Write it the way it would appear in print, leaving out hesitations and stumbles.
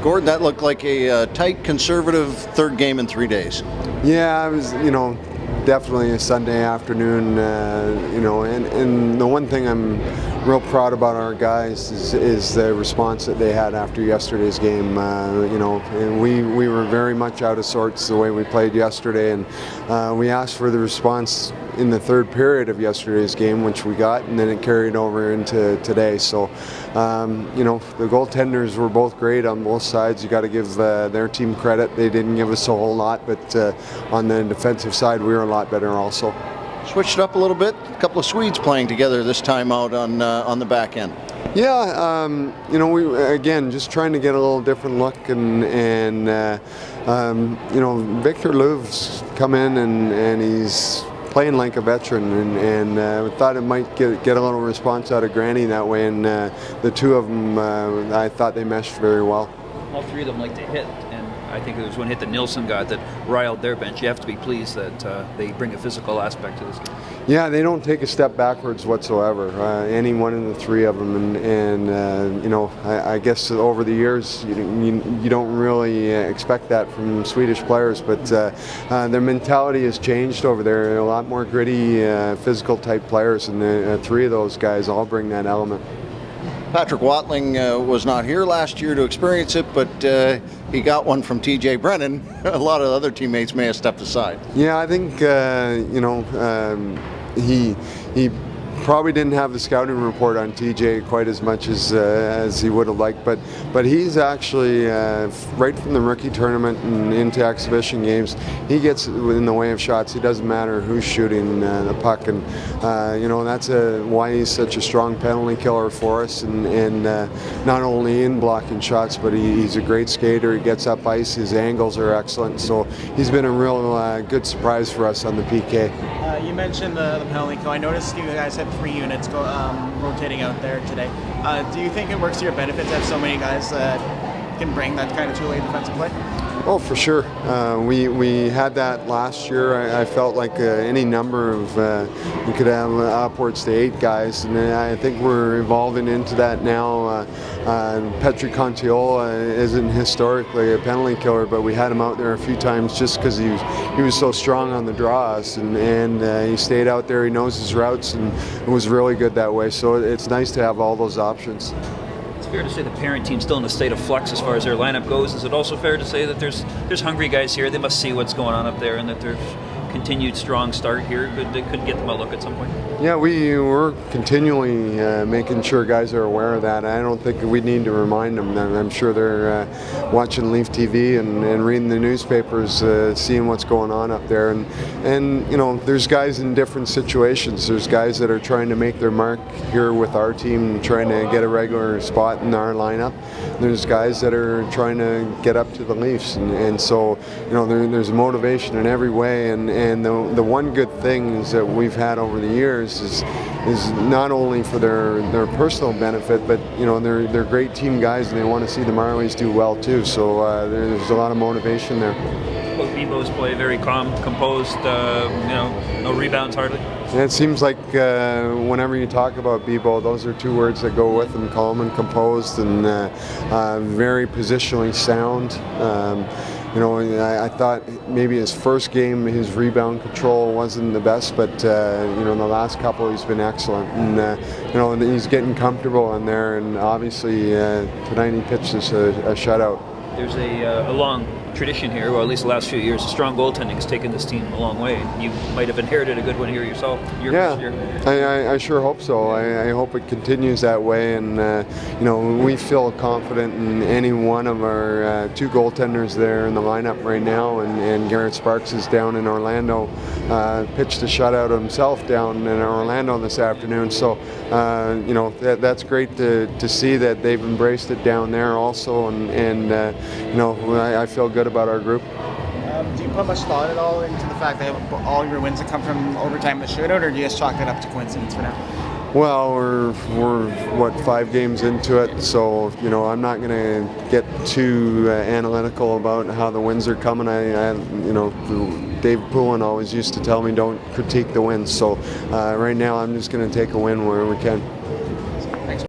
Gord, that looked like a tight, conservative third game in 3 days. Yeah, it was, definitely a Sunday afternoon, and the one thing I'm real proud about our guys is the response that they had after yesterday's game. And we were very much out of sorts the way we played yesterday, and we asked for the response in the third period of yesterday's game, which we got, and then it carried over into today. So, the goaltenders were both great on both sides. You got to give their team credit. They didn't give us a whole lot, but on the defensive side, we were a lot better also. Switched it up a little bit. A couple of Swedes playing together this time out on the back end. Yeah, we again just trying to get a little different look, and Victor Louv's come in and he's playing like a veteran, and we thought it might get a little response out of Granny that way, and the two of them, I thought they meshed very well. All three of them like to hit, and I think it was one hit that Nilsson got that riled their bench. You have to be pleased that they bring a physical aspect to this game. Yeah, they don't take a step backwards whatsoever. Any one of the three of them, and I guess over the years you don't really expect that from Swedish players, but their mentality has changed over there. They're a lot more gritty, physical type players, and the three of those guys all bring that element. Patrick Watling was not here last year to experience it, but he got one from TJ Brennan. A lot of other teammates may have stepped aside. Yeah, I think he probably didn't have the scouting report on TJ quite as much as he would have liked, but he's actually right from the rookie tournament and into exhibition games, he gets in the way of shots. He doesn't matter who's shooting the puck, and that's why he's such a strong penalty killer for us, and not only in blocking shots, but he's a great skater. He gets up ice, his angles are excellent, so he's been a real good surprise for us on the PK. You mentioned the penalty kill. I noticed you guys had 3 units rotating out there today. Do you think it works to your benefit to have so many guys that can bring that kind of two-way defensive play? Oh, for sure. We had that last year. I felt like any number of, we could have upwards to 8 guys, and I think we're evolving into that now. Petri Contiola isn't historically a penalty killer, but we had him out there a few times just because he was so strong on the draws, and he stayed out there. He knows his routes, and it was really good that way. So it's nice to have all those options. It's fair to say the parent team's still in a state of flux as far as their lineup goes. Is it also fair to say that there's hungry guys here? They must see what's going on up there, and that there's continued strong start here could get them a look at some point. Yeah, we're continually making sure guys are aware of that. I don't think we need to remind them. I'm sure they're watching Leaf TV and reading the newspapers, seeing what's going on up there. And there's guys in different situations. There's guys that are trying to make their mark here with our team, trying to get a regular spot in our lineup. There's guys that are trying to get up to the Leafs, and so there's motivation in every way. And the one good thing is that we've had over the years is not only for their personal benefit, but they're great team guys, and they want to see the Marlies do well too. So there's a lot of motivation there. Both Bebo's play very calm, composed. No rebounds hardly. And it seems like whenever you talk about Bebo, those are 2 words that go with him: calm and composed, and very positionally sound. I thought maybe his first game, his rebound control wasn't the best, but the last couple he's been excellent, and he's getting comfortable in there. And obviously tonight he pitched us a shutout. There's a long tradition here, or at least the last few years. Strong goaltending has taken this team a long way. You might have inherited a good one here yourself. First year. I sure hope so. I hope it continues that way, and we feel confident in any one of our 2 goaltenders there in the lineup right now, and Garrett Sparks is down in Orlando, pitched a shutout himself down in Orlando this afternoon. So that's great to see that they've embraced it down there also, and I feel good about our group. Do you put much thought at all into the fact that all your wins have come from overtime and the shootout, or do you just chalk it up to coincidence for now? Well, we're 5 games into it, so I'm not going to get too analytical about how the wins are coming. Dave Poulin always used to tell me don't critique the wins, so right now I'm just going to take a win where we can.